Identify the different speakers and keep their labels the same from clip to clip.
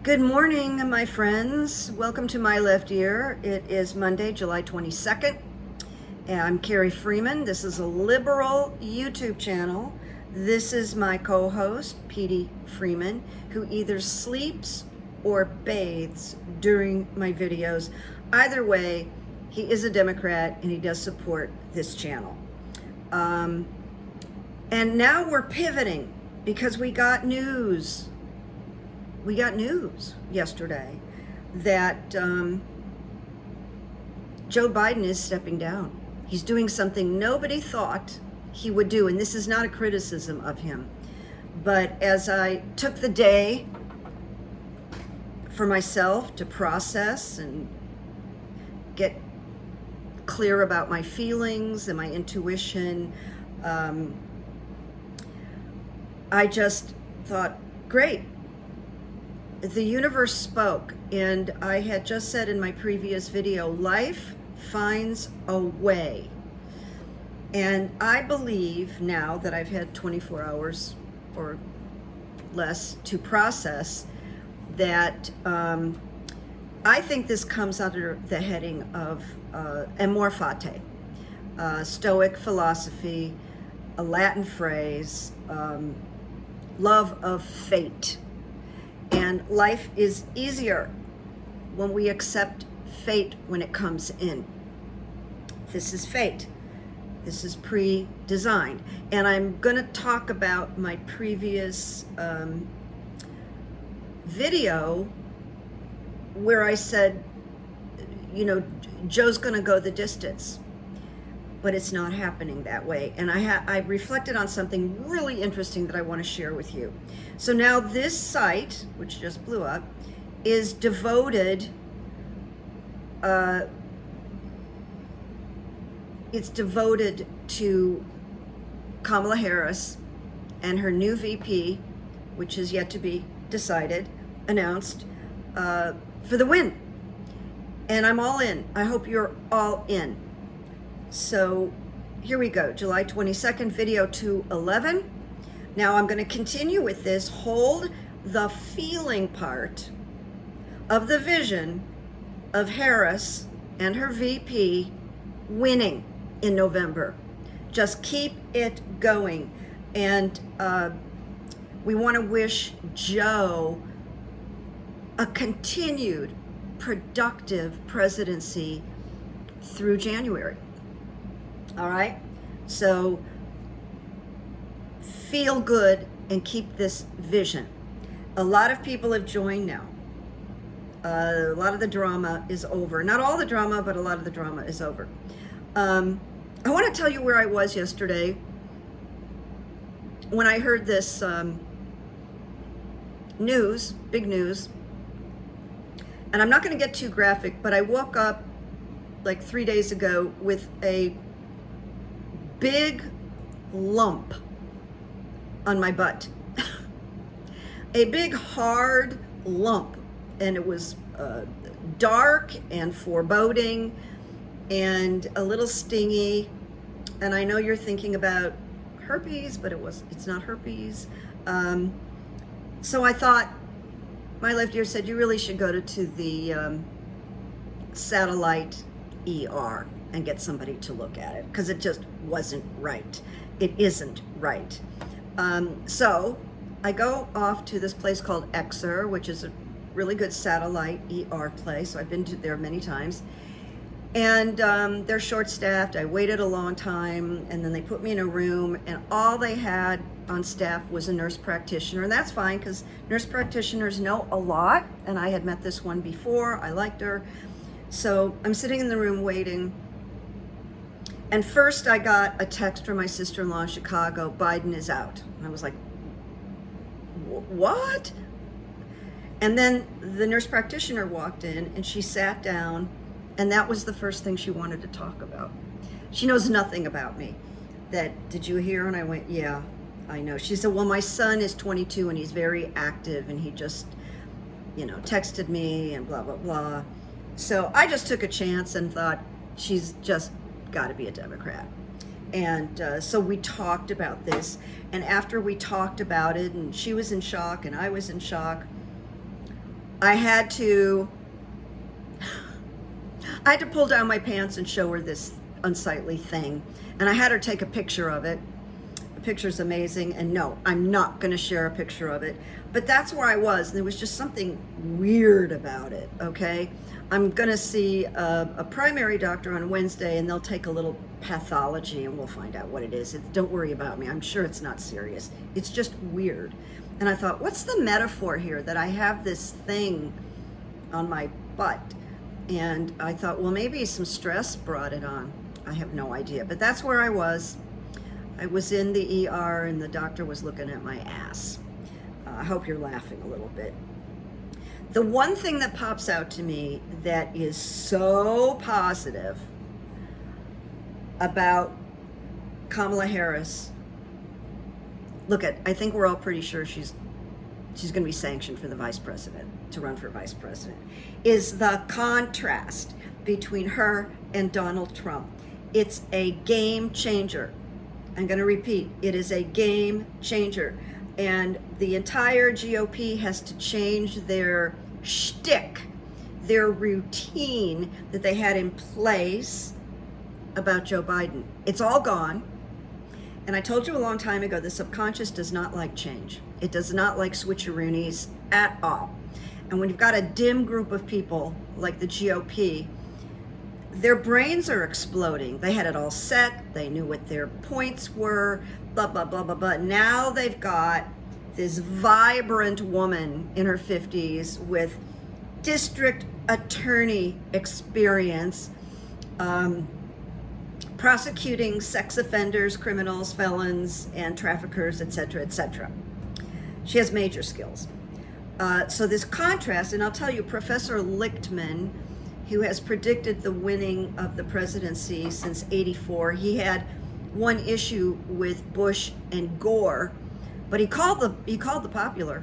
Speaker 1: Good morning, my friends. Welcome to My Left Ear. It is Monday, July 22nd. And I'm Carrie Freeman. This is a liberal YouTube channel. This is my co-host, Petey Freeman, who either sleeps or bathes during my videos. Either way, he is a Democrat and he does support this channel. And now we're pivoting because we got news. We got news yesterday that Joe Biden is stepping down. He's doing something nobody thought he would do, and this is not a criticism of him. But as I took the day for myself to process and get clear about my feelings and my intuition, I just thought, great. The universe spoke, and I had just said in my previous video, life finds a way. And I believe now that I've had 24 hours or less to process that I think this comes under the heading of amor fati, Stoic philosophy, a Latin phrase, love of fate. And life is easier when we accept fate when it comes in. This is fate. This is pre-designed. And I'm going to talk about my previous video where I said, you know, Joe's going to go the distance. But it's not happening that way. And I reflected on something really interesting that I want to share with you. So now this site, which just blew up, is devoted, it's devoted to Kamala Harris and her new VP, which is yet to be decided, announced, for the win. And I'm all in. I hope you're all in. So here we go, July 22nd, video 211. Now I'm going to continue with this, hold the feeling part of the vision of Harris and her VP winning in November. Just keep it going. And we want to wish Joe a continued productive presidency through January. All right, so feel good and keep this vision. A lot of people have joined now. A lot of the drama is over. Not all the drama, but a lot of the drama is over. I want to tell you where I was yesterday when I heard this news, big news. And I'm not going to get too graphic, but I woke up like 3 days ago with a big lump on my butt. A big hard lump, and it was dark and foreboding and a little stingy. And I know you're thinking about herpes, but it's not herpes. So I thought, my left ear said, you really should go to the satellite ER and get somebody to look at it, because it just wasn't right. It isn't right. So I go off to this place called Exer, which is a really good satellite ER place. So I've been to there many times. And they're short-staffed. I waited a long time, and then they put me in a room, and all they had on staff was a nurse practitioner. And that's fine, because nurse practitioners know a lot, and I had met this one before. I liked her. So I'm sitting in the room waiting. And first I got a text from my sister-in-law in Chicago, Biden is out. And I was like, what? And then the nurse practitioner walked in and she sat down, and that was the first thing she wanted to talk about. She knows nothing about me. Did you hear? And I went, yeah, I know. She said, well, my son is 22 and he's very active, and he just, texted me and blah, blah, blah. So I just took a chance and thought, she's just got to be a Democrat. And so we talked about this, and after we talked about it, and she was in shock and I was in shock, I had to pull down my pants and show her this unsightly thing. And I had her take a picture of it. The picture's amazing. And no, I'm not going to share a picture of it. But that's where I was. And there was just something weird about it, okay? I'm going to see a primary doctor on Wednesday, and they'll take a little pathology, and we'll find out what it is. Don't worry about me. I'm sure it's not serious. It's just weird. And I thought, what's the metaphor here that I have this thing on my butt? And I thought, well, maybe some stress brought it on. I have no idea. But that's where I was. I was in the ER, and the doctor was looking at my ass. I hope you're laughing a little bit. The one thing that pops out to me that is so positive about Kamala Harris, I think we're all pretty sure she's going to be sanctioned for the vice president, to run for vice president, is the contrast between her and Donald Trump. It's a game changer. I'm going to repeat, it is a game changer. And the entire GOP has to change their shtick, their routine that they had in place about Joe Biden. It's all gone. And I told you a long time ago, the subconscious does not like change. It does not like switcheroonies at all. And when you've got a dim group of people like the GOP, their brains are exploding. They had it all set. They knew what their points were, blah, blah, blah, blah, blah. Now they've got this vibrant woman in her 50s with district attorney experience, prosecuting sex offenders, criminals, felons, and traffickers, etc., etc. She has major skills. So this contrast, and I'll tell you, Professor Lichtman, who has predicted the winning of the presidency since '84, he had one issue with Bush and Gore, but he called the popular,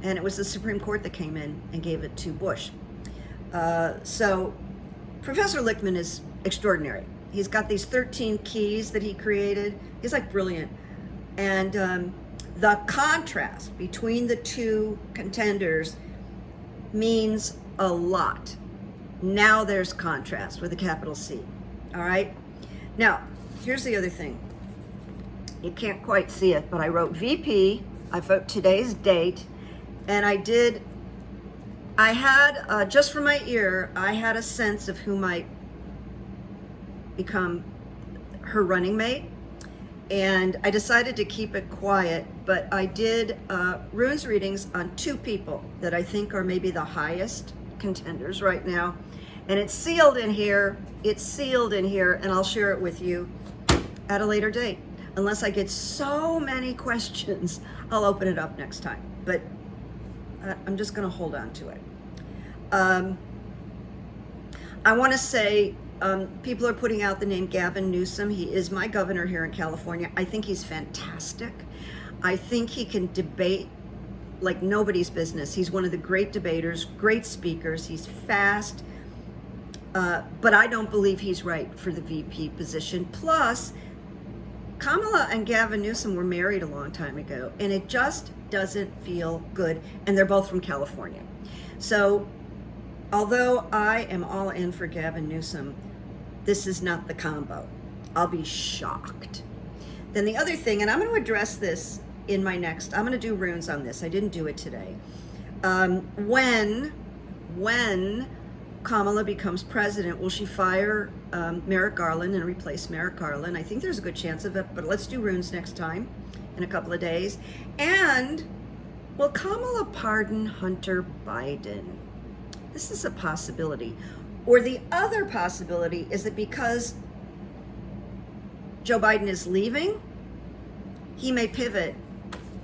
Speaker 1: and it was the Supreme Court that came in and gave it to Bush. So Professor Lichtman is extraordinary. He's got these 13 keys that he created. He's like brilliant. And the contrast between the two contenders means a lot. Now there's contrast with a capital C. All right? Now, here's the other thing. You can't quite see it, but I wrote VP. I wrote today's date, and I had, just from my ear, I had a sense of who might become her running mate, and I decided to keep it quiet, but I did runes readings on two people that I think are maybe the highest contenders right now, and it's sealed in here, and I'll share it with you at a later date. Unless I get so many questions, I'll open it up next time, but I'm just going to hold on to it. I want to say, people are putting out the name Gavin Newsom. He is my governor here in California. I think he's fantastic. I think he can debate like nobody's business. He's one of the great debaters, great speakers. He's fast, but I don't believe he's right for the VP position. Plus, Kamala and Gavin Newsom were married a long time ago, and it just doesn't feel good, and they're both from California. So, although I am all in for Gavin Newsom, this is not the combo. I'll be shocked. Then the other thing, and I'm going to address this in my next, I'm going to do runes on this. I didn't do it today. When Kamala becomes president, will she fire Merrick Garland and replace Merrick Garland? I think there's a good chance of it, but let's do runes next time in a couple of days. And will Kamala pardon Hunter Biden? This is a possibility. Or the other possibility is that because Joe Biden is leaving, he may pivot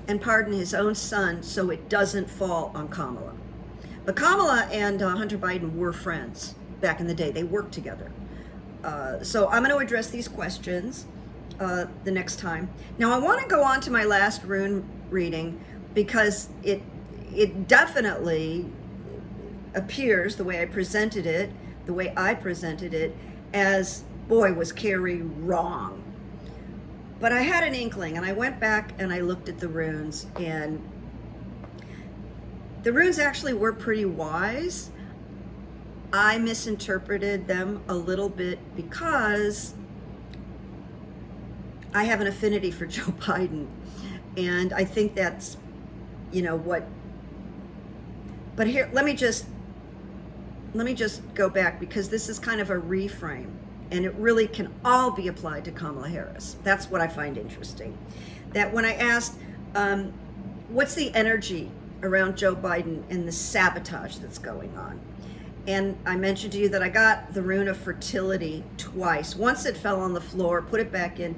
Speaker 1: and pardon his own son so it doesn't fall on Kamala. But Kamala and Hunter Biden were friends back in the day. They worked together. So I'm going to address these questions the next time. Now I want to go on to my last rune reading because it definitely appears the way I presented it, as, boy, was Carrie wrong. But I had an inkling, and I went back and I looked at the runes, and The runes actually were pretty wise. I misinterpreted them a little bit because I have an affinity for Joe Biden. And I think that's, you know, what, but here, let me just go back, because this is kind of a reframe, and it really can all be applied to Kamala Harris. That's what I find interesting. That when I asked, what's the energy around Joe Biden and the sabotage that's going on? And I mentioned to you that I got the rune of fertility twice. Once it fell on the floor, put it back in,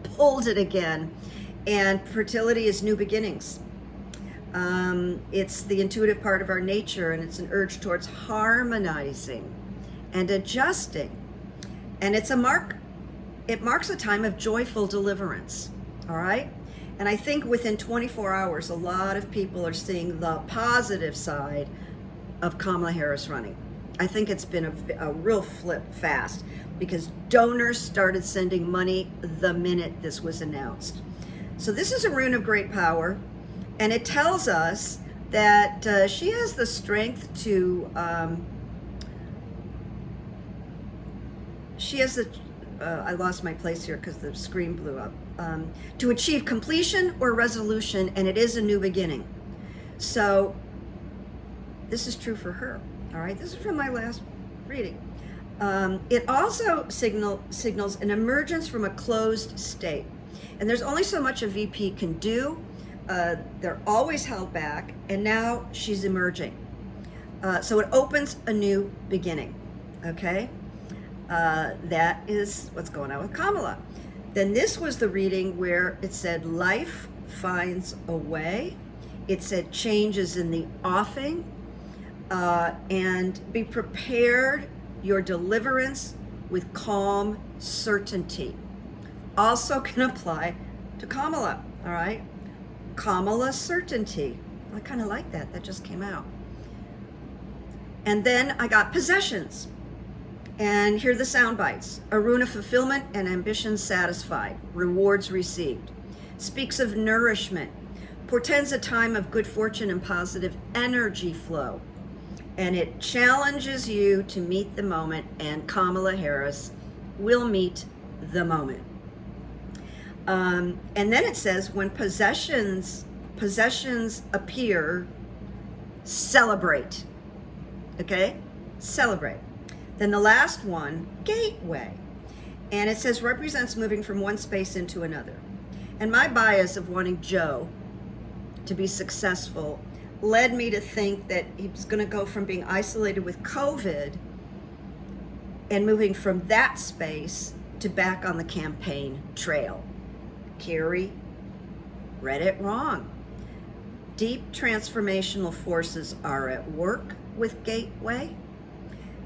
Speaker 1: pulled it again. And fertility is new beginnings. It's the intuitive part of our nature, and it's an urge towards harmonizing and adjusting. And it marks a time of joyful deliverance, all right? And I think within 24 hours, a lot of people are seeing the positive side of Kamala Harris running. I think it's been a real flip fast, because donors started sending money the minute this was announced. So this is a rune of great power, and it tells us that she has the strength to, I lost my place here because the screen blew up, to achieve completion or resolution, and it is a new beginning. So this is true for her, all right? This is from my last reading. It also signals an emergence from a closed state. And there's only so much a VP can do. They're always held back, and now she's emerging. So it opens a new beginning, okay? That is what's going on with Kamala. Then this was the reading where it said life finds a way. It said changes in the offing, and be prepared your deliverance with calm certainty. Also can apply to Kamala, all right? Kamala certainty. I kind of like that. That just came out. And then I got possessions. And here are the sound bites. A rune of fulfillment and ambitions satisfied. Rewards received. Speaks of nourishment. Portends a time of good fortune and positive energy flow. And it challenges you to meet the moment, and Kamala Harris will meet the moment. And then it says, when possessions appear, celebrate. Okay? Celebrate. Then the last one, gateway. And it says represents moving from one space into another. And my bias of wanting Joe to be successful led me to think that he was going to go from being isolated with COVID and moving from that space to back on the campaign trail. Carrie read it wrong. Deep transformational forces are at work with Gateway.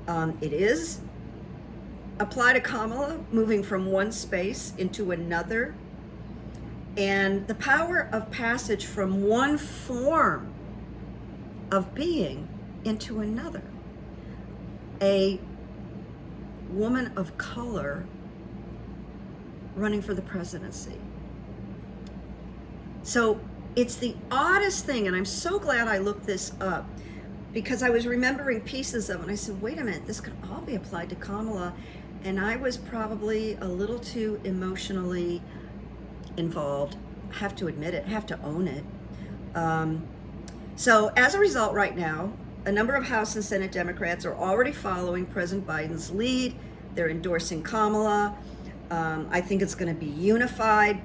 Speaker 1: It is apply to Kamala, moving from one space into another, and the power of passage from one form of being into another. A woman of color running for the presidency. So it's the oddest thing, and I'm so glad I looked this up, because I was remembering pieces of it, and I said, wait a minute, this could all be applied to Kamala, and I was probably a little too emotionally involved. I have to admit it, I have to own it. So as a result right now, a number of House and Senate Democrats are already following President Biden's lead. They're endorsing Kamala. I think it's going to be unified,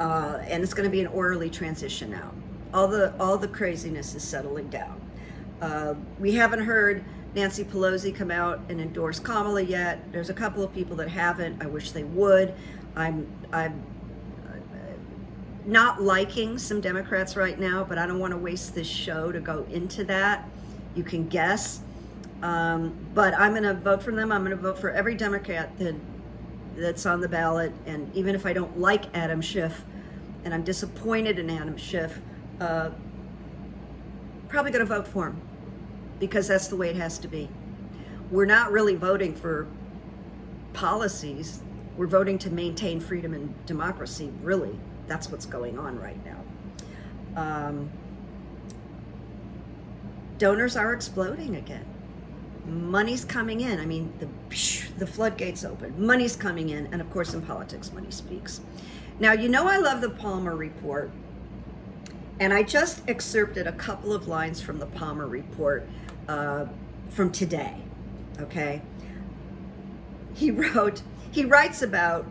Speaker 1: and it's going to be an orderly transition now. All the craziness is settling down. We haven't heard Nancy Pelosi come out and endorse Kamala yet. There's a couple of people that haven't. I wish they would. I'm not liking some Democrats right now, but I don't want to waste this show to go into that. You can guess. But I'm going to vote for them. I'm going to vote for every Democrat that's on the ballot. And even if I don't like Adam Schiff, and I'm disappointed in Adam Schiff, probably going to vote for him, because that's the way it has to be. We're not really voting for policies. We're voting to maintain freedom and democracy, really. That's what's going on right now. donors are exploding again. Money's coming in. I mean, the floodgates open. Money's coming in, and of course in politics, money speaks. Now, you know I love the Palmer report, and I just excerpted a couple of lines from the Palmer report from today, okay? He writes about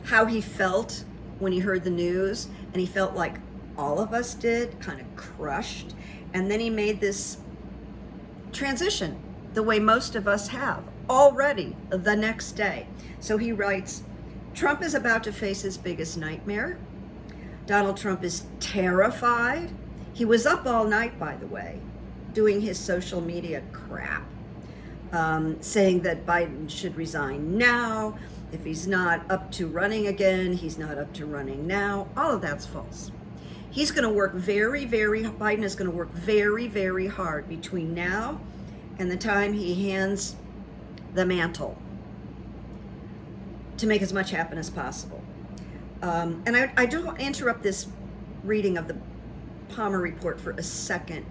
Speaker 1: how he felt when he heard the news, and he felt like all of us did, kind of crushed, and then he made this transition the way most of us have already the next day. So he writes, Trump is about to face his biggest nightmare. Donald Trump is terrified. He was up all night, by the way, doing his social media crap, saying that Biden should resign now. If he's not up to running again, he's not up to running now. All of that's false. He's going to work Biden is going to work very, very hard between now and the time he hands the mantle to make as much happen as possible. And I don't interrupt this reading of the Palmer report for a second.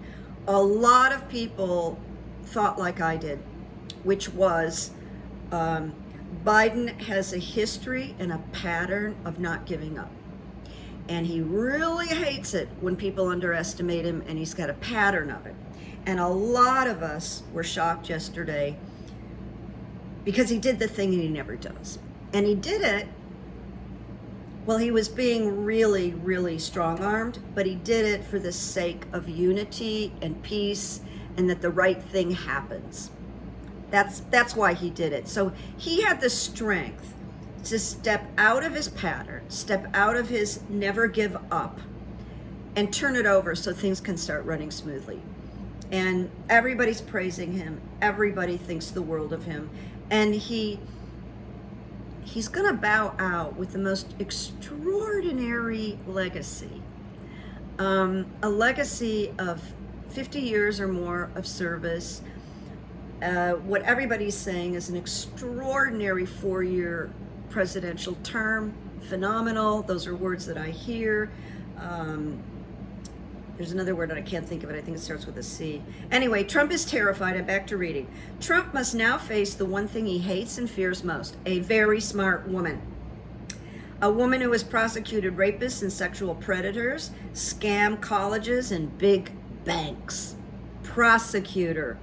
Speaker 1: A lot of people thought like I did, which was Biden has a history and a pattern of not giving up. And he really hates it when people underestimate him, and he's got a pattern of it. And a lot of us were shocked yesterday because he did the thing that he never does. And he did it, well, he was being really, really strong-armed, but he did it for the sake of unity and peace and that the right thing happens. That's why he did it. So he had the strength to step out of his pattern, step out of his never give up, and turn it over so things can start running smoothly. And everybody's praising him. Everybody thinks the world of him. And he's gonna bow out with the most extraordinary legacy. A legacy of 50 years or more of service. What everybody's saying is an extraordinary 4-year presidential term. Phenomenal. Those are words that I hear. There's another word that I can't think of it. I think it starts with a C. Anyway, Trump is terrified. I'm back to reading. Trump must now face the one thing he hates and fears most, a very smart woman. A woman who has prosecuted rapists and sexual predators, scam colleges and big banks. Prosecutor.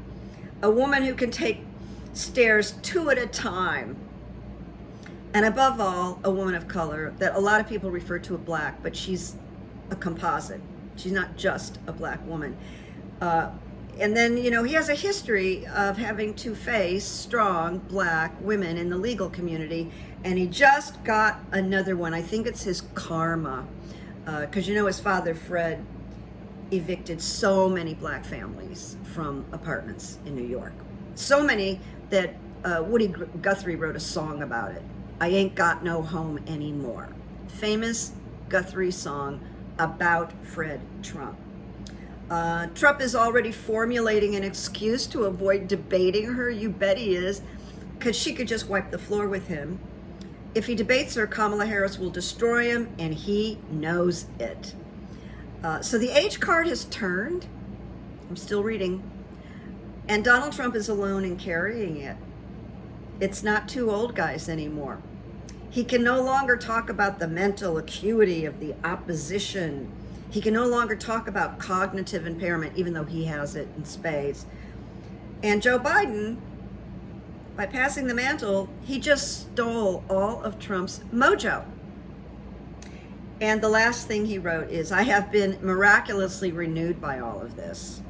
Speaker 1: A woman who can take stairs 2 at a time. And above all, a woman of color that a lot of people refer to as black, but she's a composite. She's not just a black woman. And then, you know, he has a history of having to face strong black women in the legal community, and he just got another one. I think it's his karma, because, you know, his father, Fred, evicted so many black families from apartments in New York. So many that Woody Guthrie wrote a song about it. I ain't got no home anymore. Famous Guthrie song about Fred Trump. Trump is already formulating an excuse to avoid debating her. You bet he is, because she could just wipe the floor with him. If he debates her, Kamala Harris will destroy him, and he knows it. So the age card has turned. I'm still reading. And Donald Trump is alone in carrying it. It's not two old guys anymore. He can no longer talk about the mental acuity of the opposition. He can no longer talk about cognitive impairment, even though he has it in spades. And Joe Biden, by passing the mantle, he just stole all of Trump's mojo. And the last thing he wrote is, I have been miraculously renewed by all of this.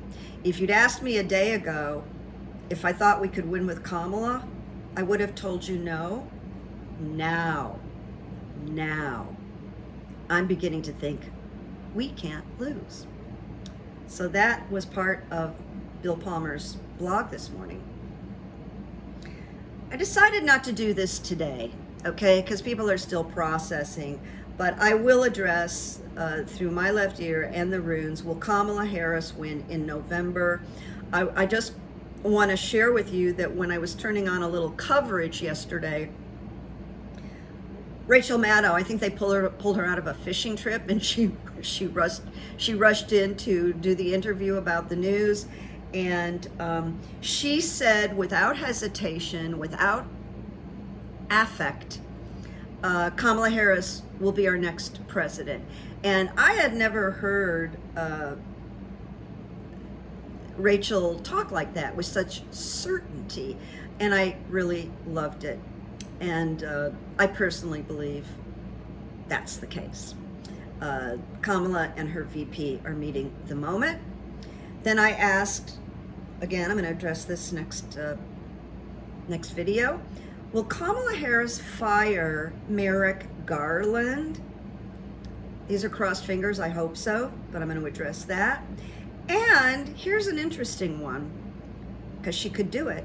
Speaker 1: If you'd asked me a day ago if I thought we could win with Kamala, I would have told you no. Now, I'm beginning to think we can't lose. So that was part of Bill Palmer's blog this morning. I decided not to do this today, okay, because people are still processing, but I will address through my left ear and the runes, will Kamala Harris win in November? I just want to share with you that when I was turning on a little coverage yesterday, Rachel Maddow, I think they pulled her out of a fishing trip, and she she rushed in to do the interview about the news, and she said without hesitation, without affect, Kamala Harris will be our next president. And I had never heard Rachel talk like that with such certainty, and I really loved it. And I personally believe that's the case. Kamala and her VP are meeting the moment. Then I asked, again, I'm going to address this next video. Will Kamala Harris fire Merrick Garland? These are crossed fingers, I hope so, but I'm going to address that. And here's an interesting one, because she could do it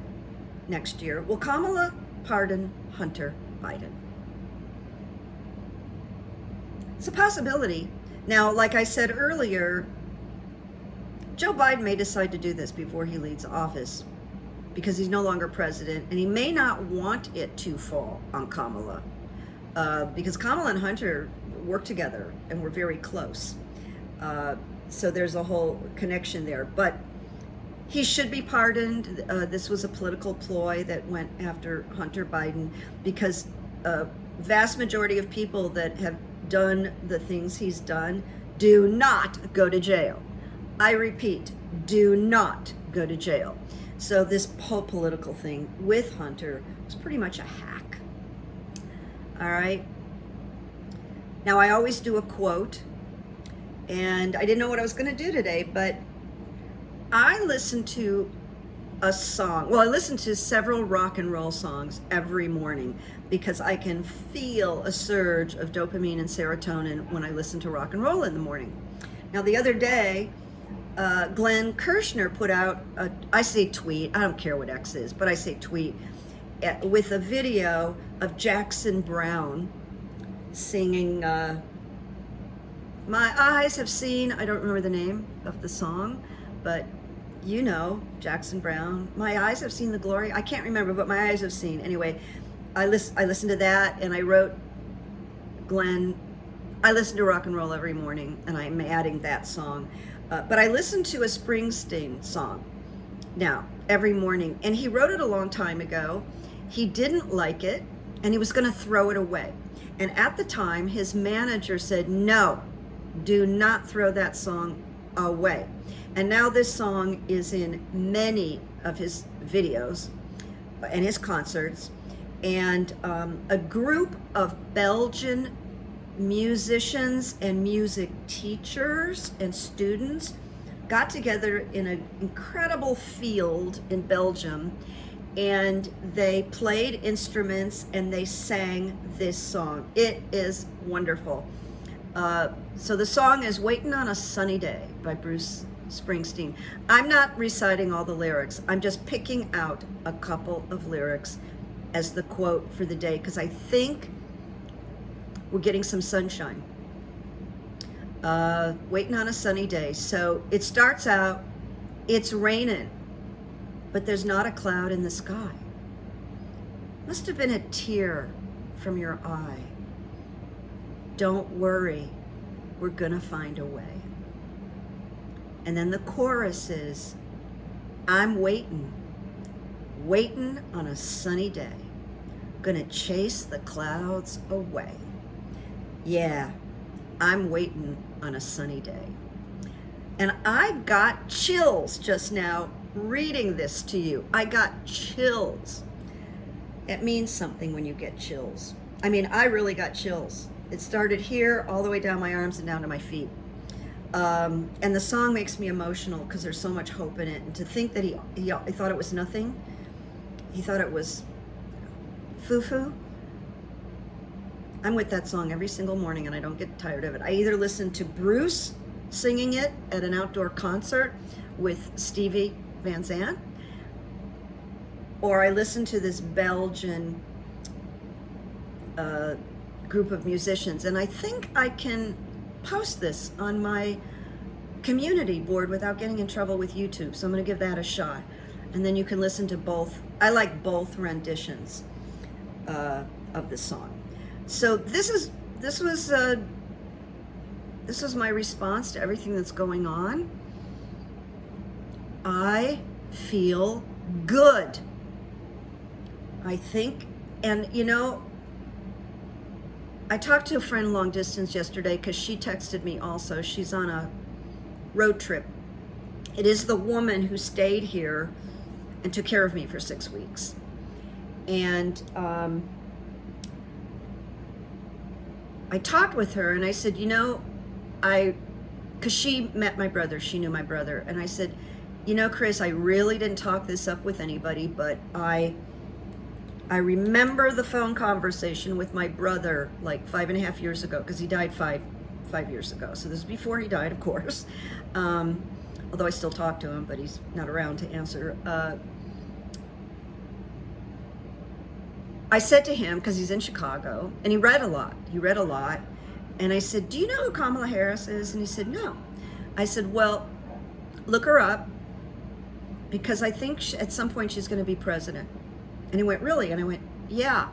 Speaker 1: next year. Will Kamala pardon Hunter Biden? It's a possibility. Now, like I said earlier, Joe Biden may decide to do this before he leaves office because he's no longer president, and he may not want it to fall on Kamala because Kamala and Hunter work together and we're very close. So there's a whole connection there. But he should be pardoned. This was a political ploy that went after Hunter Biden because vast majority of people that have done the things he's done do not go to jail. I repeat, do not go to jail. So this whole political thing with Hunter was pretty much a hack. All right. Now, I always do a quote, and I didn't know what I was going to do today, but I listened to a song. Well, I listen to several rock and roll songs every morning because I can feel a surge of dopamine and serotonin when I listen to rock and roll in the morning. Now, the other day, Glenn Kirshner put out, I say tweet, I don't care what X is, but I say tweet, with a video of Jackson Browne singing, My Eyes Have Seen, I don't remember the name of the song, but you know, Jackson Browne, My Eyes Have Seen the Glory. I can't remember, but My Eyes Have Seen. Anyway, I listened to that, and I wrote, Glenn, I listen to rock and roll every morning, and I'm adding that song. But I listened to a Springsteen song now every morning, and he wrote it a long time ago. He didn't like it, and he was going to throw it away. And at the time, his manager said, no, do not throw that song away. And now this song is in many of his videos and his concerts. And a group of Belgian musicians and music teachers and students got together in an incredible field in Belgium, and they played instruments and they sang this song. It is wonderful. So the song is Waitin' on a Sunny Day by Bruce Springsteen. I'm not reciting all the lyrics. I'm just picking out a couple of lyrics as the quote for the day, because I think we're getting some sunshine. Waiting on a sunny day. So it starts out, it's raining, but there's not a cloud in the sky. Must have been a tear from your eye. Don't worry, we're gonna find a way. And then the chorus is, I'm waiting on a sunny day, gonna chase the clouds away. Yeah, I'm waiting on a sunny day. And I got chills just now reading this to you. I got chills. It means something when you get chills. I mean, I really got chills. It started here all the way down my arms and down to my feet. And the song makes me emotional because there's so much hope in it. And to think that he thought it was nothing. He thought it was foo-foo. I'm with that song every single morning and I don't get tired of it. I either listen to Bruce singing it at an outdoor concert with Stevie Van Zandt, or I listen to this Belgian group of musicians. And I think I can post this on my community board without getting in trouble with YouTube. So I'm going to give that a shot. And then you can listen to both. I like both renditions of the song. So this was This is my response to everything that's going on. I feel good. I think, and you know, I talked to a friend long distance yesterday because she texted me also. She's on a road trip. It is the woman who stayed here and took care of me for 6 weeks. And I talked with her and I said, you know, because she met my brother, she knew my brother. And I said, you know, Chris, I really didn't talk this up with anybody, but I remember the phone conversation with my brother like 5.5 years ago, because he died five years ago. So this is before he died, of course. Although I still talk to him, but he's not around to answer. I said to him, because he's in Chicago, and he read a lot. And I said, do you know who Kamala Harris is? And he said, no. I said, well, look her up, because I think at some point she's going to be president. And he went, really? And I went, yeah.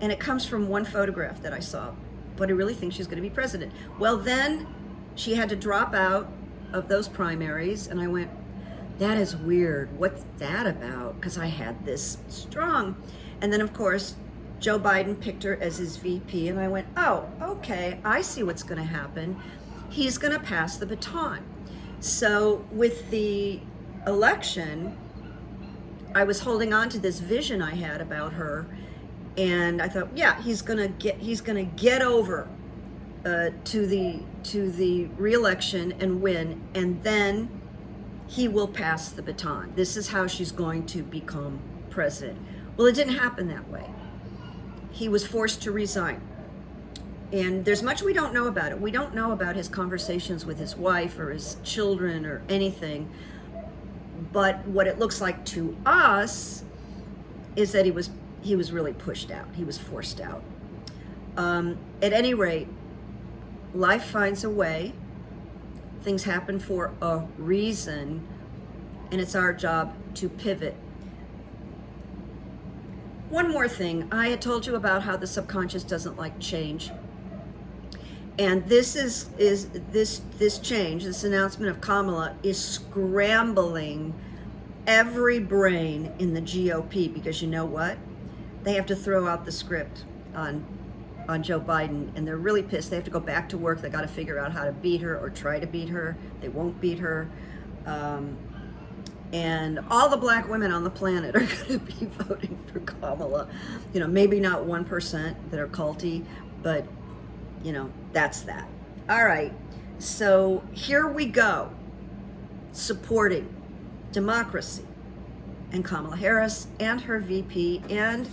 Speaker 1: And it comes from one photograph that I saw, but I really think she's going to be president. Well, then she had to drop out of those primaries. And I went, that is weird. What's that about? Because I had this strong. And then, of course, Joe Biden picked her as his VP. And I went, oh, okay, I see what's going to happen. He's going to pass the baton. So with the election, I was holding on to this vision I had about her, and I thought, yeah, he's gonna get over to the re-election and win, and then he will pass the baton. This is how she's going to become president. Well, it didn't happen that way. He was forced to resign, and there's much we don't know about it. We don't know about his conversations with his wife or his children or anything. But what it looks like to us is that he was really pushed out. He was forced out. At any rate, life finds a way. Things happen for a reason, and it's our job to pivot. One more thing. I had told you about how the subconscious doesn't like change. And this change, this announcement of Kamala, is scrambling every brain in the GOP, because you know what? They have to throw out the script on Joe Biden, and they're really pissed. They have to go back to work. They got to figure out how to beat her or try to beat her. They won't beat her. And all the black women on the planet are going to be voting for Kamala. You know, maybe not 1% that are culty, but you know, that's that. All right, so here we go, supporting democracy and Kamala Harris and her VP, and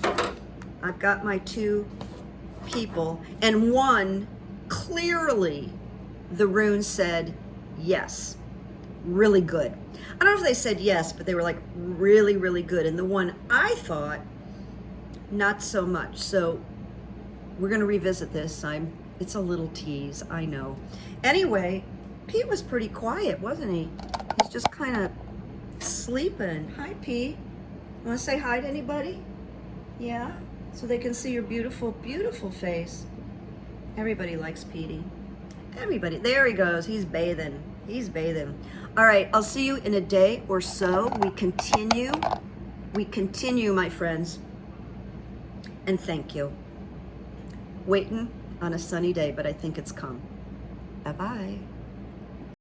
Speaker 1: I've got my two people, and one, clearly the rune said yes, really good. I don't know if they said yes, but they were like really, really good. And the one I thought, not so much. So we're going to revisit this. It's a little tease, I know. Anyway, Pete was pretty quiet, wasn't he? He's just kind of sleeping. Hi, Pete. Want to say hi to anybody? Yeah? So they can see your beautiful, beautiful face. Everybody likes Petey. Everybody. There he goes. He's bathing. He's bathing. All right, I'll see you in a day or so. We continue, my friends. And thank you. Waiting on a sunny day, but I think it's come. Bye-bye.